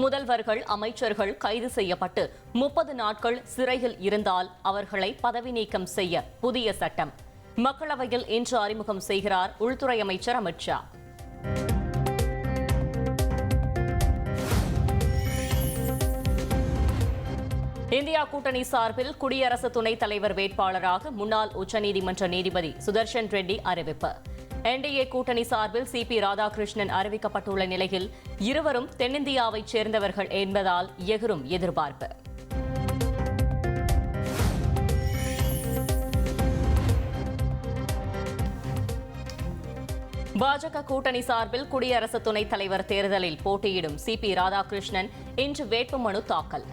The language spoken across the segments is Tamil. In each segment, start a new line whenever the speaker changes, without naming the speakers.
முதல்வர்கள், அமைச்சர்கள் கைது செய்யப்பட்டு 30 நாட்கள் சிறையில் இருந்தால் அவர்களை பதவி நீக்கம் செய்ய புதிய சட்டம் மக்களவையில் இன்று அறிமுகம் செய்கிறார் உள்துறை அமைச்சர் அமித் ஷா. இந்தியா கூட்டணி சார்பில் குடியரசு துணைத் தலைவர் வேட்பாளராக முன்னாள் உச்சநீதிமன்ற நீதிபதி சுதர்ஷன் ரெட்டி அறிவிப்பு. என்டிஏ கூட்டணி சார்பில் சிபி ராதாகிருஷ்ணன் அறிவிக்கப்பட்டுள்ள நிலையில் இருவரும் தென்னிந்தியாவைச் சேர்ந்தவர்கள் என்பதால் எகிரும் எதிர்பார்ப்பு. பாஜக கூட்டணி சார்பில் குடியரசு துணைத் தலைவர் தேர்தலில் போட்டியிடும் சிபி ராதாகிருஷ்ணன் இன்று வேட்புமனு தாக்கல்.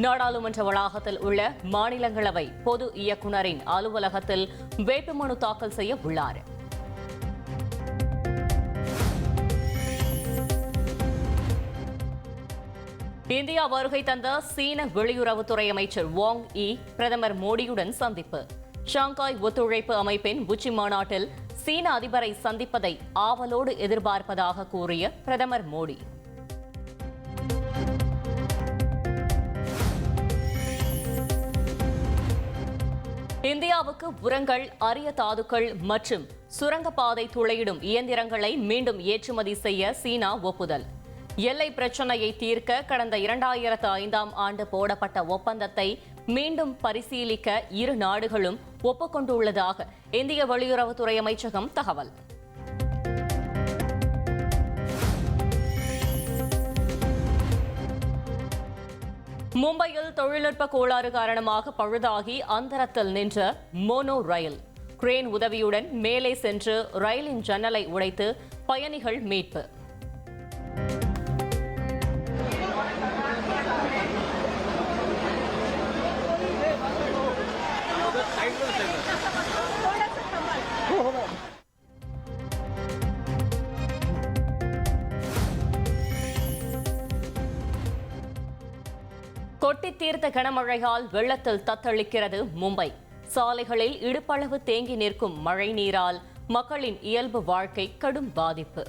நாடாளுமன்ற வளாகத்தில் உள்ள மாநிலங்களவை பொது இயக்குநரின் அலுவலகத்தில் வேட்புமனு தாக்கல் செய்ய உள்ளார். இந்தியா வருகை தந்த சீன வெளியுறவுத்துறை அமைச்சர் வாங் யி பிரதமர் மோடியுடன் சந்திப்பு. ஷாங்காய் ஒத்துழைப்பு அமைப்பின் உச்சி மாநாட்டில் சீன அதிபரை சந்திப்பதை ஆவலோடு எதிர்பார்ப்பதாக கூறிய பிரதமர் மோடி. இந்தியாவுக்கு உரங்கள், அரிய தாதுக்கள் மற்றும் சுரங்கப்பாதை துளையிடும் இயந்திரங்களை மீண்டும் ஏற்றுமதி செய்ய சீனா ஒப்புதல். எல்லை பிரச்சினையை தீர்க்க கடந்த 2005ஆம் ஆண்டு போடப்பட்ட ஒப்பந்தத்தை மீண்டும் பரிசீலிக்க இரு நாடுகளும் ஒப்புக்கொண்டுள்ளதாக இந்திய வெளியுறவுத்துறை அமைச்சகம் தகவல். மும்பையில் தொழில்நுட்ப கோளாறு காரணமாக பழுதாகி அந்தரத்தில் நின்ற மோனோ ரயில் கிரேன் உதவியுடன் மேலே சென்று ரயிலின் ஜன்னலை உடைத்து பயணிகள் மீட்பு. கொட்டி தீர்த்த கனமழையால் வெள்ளத்தில் தத்தளிக்கிறது மும்பை. சாலைகளில் இடுப்பளவு தேங்கி நிற்கும் மழை நீரால் மக்களின் இயல்பு வாழ்க்கை கடும் பாதிப்பு.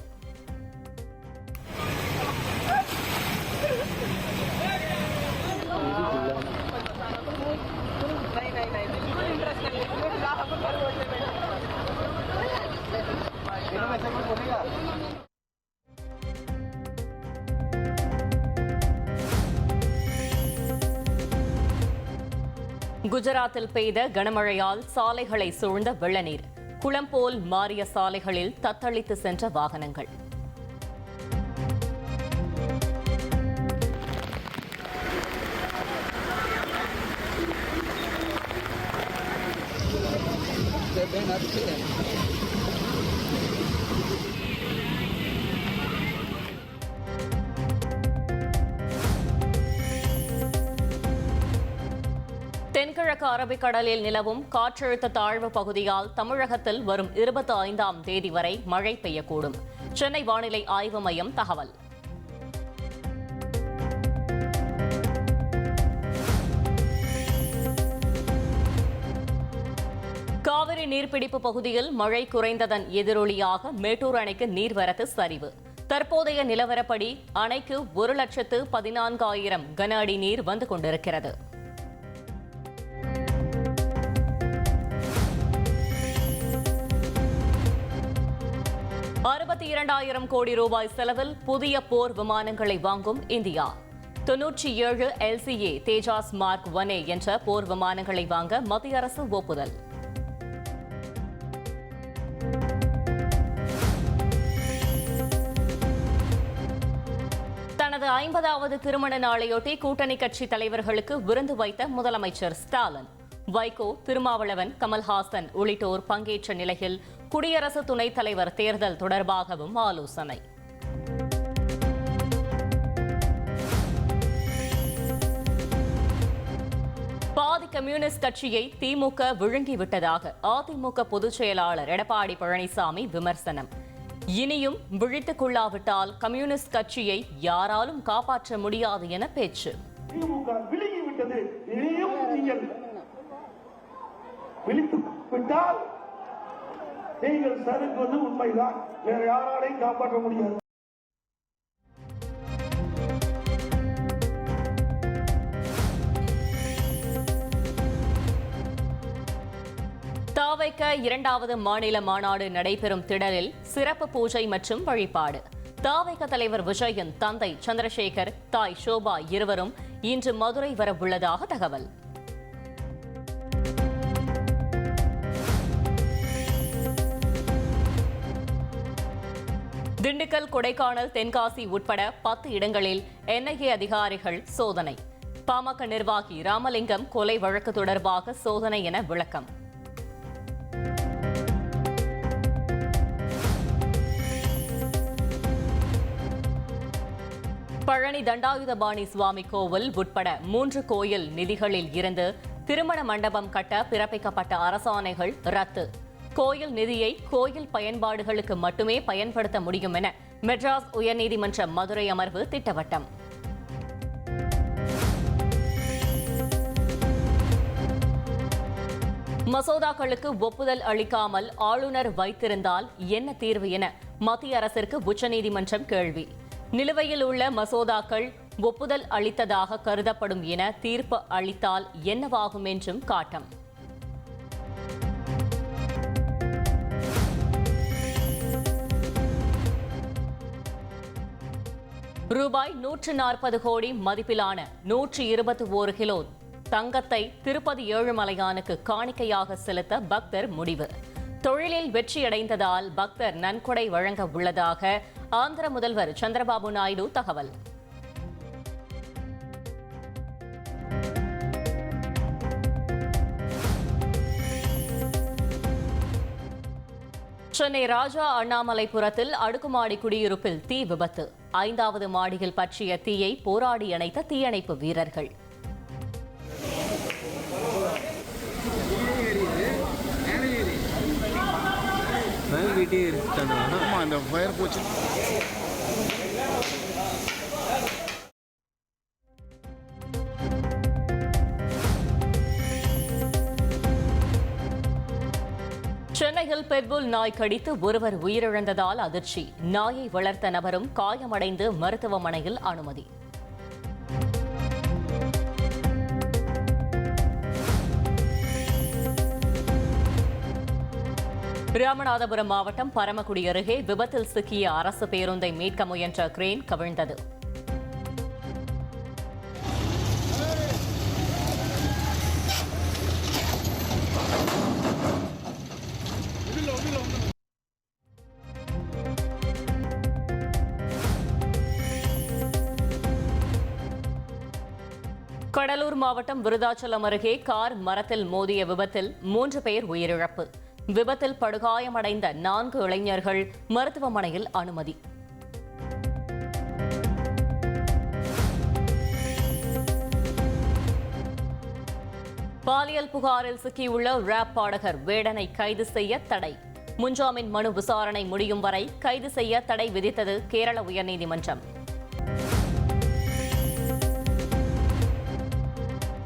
குஜராத்தில் பெய்த கனமழையால் சாலைகளை சூழ்ந்த வெள்ளநீர். குளம் போல் மாறிய சாலைகளில் தத்தளித்து சென்ற வாகனங்கள். தென்கிழக்கு அரபிக்கடலில் நிலவும் காற்றழுத்த தாழ்வு பகுதியால் தமிழகத்தில் வரும் 25ஆம் தேதி வரை மழை பெய்யக்கூடும். சென்னை வானிலை ஆய்வு மையம் தகவல். காவிரி நீர்பிடிப்பு பகுதியில் மழை குறைந்ததன் எதிரொலியாக மேட்டூர் அணைக்கு நீர்வரத்து சரிவு. தற்போதைய நிலவரப்படி அணைக்கு 1,14,000 கன அடி நீர் வந்து கொண்டிருக்கிறது. 62,000 கோடி ரூபாய் செலவில் புதிய போர் விமானங்களை வாங்கும் India. 97 LCA Tejas mark 1A என்ற போர் விமானங்களை வாங்க மத்திய அரசு ஒப்புதல். தனது 50வது திருமண நாளையொட்டி கூட்டணி கட்சி தலைவர்களுக்கு விருந்து வைத்த முதலமைச்சர் ஸ்டாலின். வைகோ, திருமாவளவன், கமல்ஹாசன் உள்ளிட்டோர் பங்கேற்ற நிலையில் குடியரசு துணைத் தலைவர் தேர்தல் தொடர்பாகவும் ஆலோசனை. பாதி கம்யூனிஸ்ட் கட்சியை திமுக விழுங்கிவிட்டதாக அதிமுக பொதுச் செயலாளர் எடப்பாடி பழனிசாமி விமர்சனம். இனியும் விழித்துக் கொள்ளாவிட்டால் கம்யூனிஸ்ட் கட்சியை யாராலும் காப்பாற்ற முடியாது என பேச்சு.
நீங்கள் சறுக்குவது உண்மைதான், வேற யாராலையும் காப்பாற்ற முடியாது.
தாவைக்க இரண்டாவது மாநில மாநாடு நடைபெறும் திடலில் சிறப்பு பூஜை மற்றும் வழிபாடு. தாவைக்க தலைவர் விஜயன் தந்தை சந்திரசேகர், தாய் ஷோபா இருவரும் இன்று மதுரை வரவுள்ளதாக தகவல். திண்டுக்கல், கொடைக்கானல், தென்காசி உட்பட 10 இடங்களில் என்ஐஏ அதிகாரிகள் சோதனை. பாமக நிர்வாகி ராமலிங்கம் கொலை வழக்கு தொடர்பாக சோதனை என விளக்கம். பழனி தண்டாயுதபாணி சுவாமி கோவில் உட்பட 3 கோயில் நிதிகளில் இருந்து திருமண மண்டபம் கட்ட பிறப்பிக்கப்பட்ட அரசாணைகள் ரத்து. கோயில் நிதியை கோயில் பயன்பாடுகளுக்கு மட்டுமே பயன்படுத்த முடியும் என மெட்ராஸ் உயர்நீதிமன்ற மதுரை அமர்வு திட்டவட்டம். மசோதாக்களுக்கு ஒப்புதல் அளிக்காமல் ஆளுநர் வைத்திருந்தால் என்ன தீர்வு என மத்திய அரசிற்கு உச்சநீதிமன்றம் கேள்வி. நிலுவையில் உள்ள மசோதாக்கள் ஒப்புதல் அளித்ததாக கருதப்படும் என தீர்ப்பு அளித்தால் என்னவாகும் என்றும் காட்டம். ரூபாய் 140 கோடி மதிப்பிலான 121 கிலோ தங்கத்தை திருப்பதி ஏழுமலையானுக்கு காணிக்கையாக செலுத்த பக்தர் முடிவு. தொழிலில் வெற்றியடைந்ததால் பக்தர் நன்கொடை வழங்க உள்ளதாக ஆந்திர முதல்வர் சந்திரபாபு நாயுடு தகவல். சென்னை ராஜா அண்ணாமலைபுரத்தில் அடுக்குமாடி குடியிருப்பில் தீ விபத்து. 5வது மாடியில் பற்றிய தீயை போராடி அணைத்த தீயணைப்பு வீரர்கள். சென்னையில் பெட்புல் நாய் கடித்து ஒருவர் உயிரிழந்ததால் அதிர்ச்சி. நாயை வளர்த்த நபரும் காயமடைந்து மருத்துவமனையில் அனுமதி. ராமநாதபுரம் மாவட்டம் பரமக்குடி அருகே விபத்தில் சிக்கிய அரசு பேருந்தை மீட்க முயன்ற கிரேன் கவிழ்ந்தது. கடலூர் மாவட்டம் விருதாச்சலம் அருகே கார் மரத்தில் மோதிய விபத்தில் 3 பேர் உயிரிழப்பு. விபத்தில் படுகாயமடைந்த 4 இளைஞர்கள் மருத்துவமனையில் அனுமதி. பாலியல் புகாரில் சிக்கியுள்ள ராப் பாடகர் வேடனை கைது செய்ய தடை. முன்ஜாமீன் மனு விசாரணை முடியும் வரை கைது செய்ய தடை விதித்தது கேரள உயர்நீதிமன்றம்.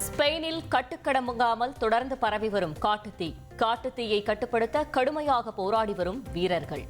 ஸ்பெயினில் கட்டுக்கடங்காமல் தொடர்ந்து பரவி வரும் காட்டுத்தீ. காட்டுத்தீயை கட்டுப்படுத்த கடுமையாக போராடி வரும் வீரர்கள்.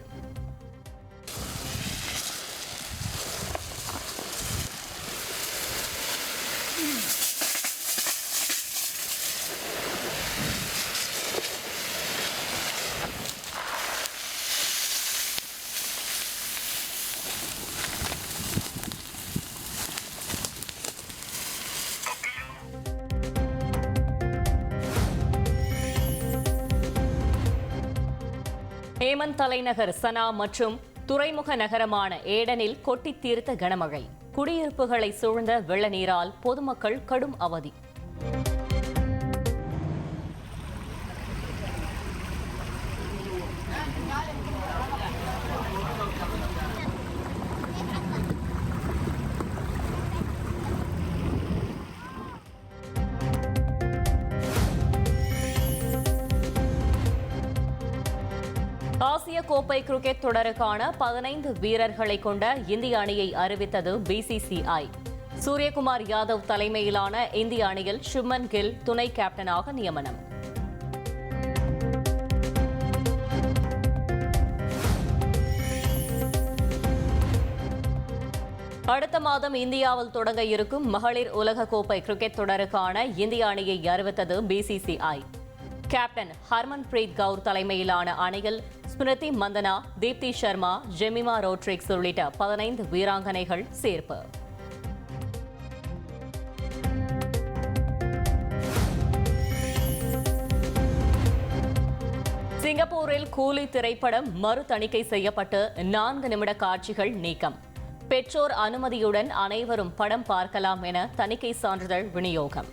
ஏமன் தலைநகர் சனா மற்றும் துறைமுக நகரமான ஏடனில் கொட்டித் தீர்த்த கனமழை. குடியிருப்புகளை சூழ்ந்த வெள்ள நீரால் பொதுமக்கள் கடும் அவதி. ஆசிய கோப்பை கிரிக்கெட் தொடருக்கான 15 வீரர்களை கொண்ட இந்திய அணியை அறிவித்தது பிசிசிஐ. சூரியகுமார் யாதவ் தலைமையிலான இந்திய அணியில் சுப்மன் கில் துணை கேப்டனாக நியமனம். அடுத்த மாதம் இந்தியாவில் தொடங்க இருக்கும் மகளிர் உலக கோப்பை கிரிக்கெட் தொடருக்கான இந்திய அணியை அறிவித்தது பிசிசிஐ. கேப்டன் ஹர்மன்பிரீத் கவுர் தலைமையிலான அணியில் ஸ்மிருதி மந்தனா, தீப்தி சர்மா, ஜெமிமா ரோட்ரிக்ஸ் உள்ளிட்ட 15 வீராங்கனைகள் சேர்ப்பு. சிங்கப்பூரில் கூலி திரைப்படம் மறு தணிக்கை செய்யப்பட்டு 4 நிமிட காட்சிகள் நீக்கம். பெற்றோர் அனுமதியுடன் அனைவரும் படம் பார்க்கலாம் என தணிக்கை சான்றிதழ் விநியோகம்.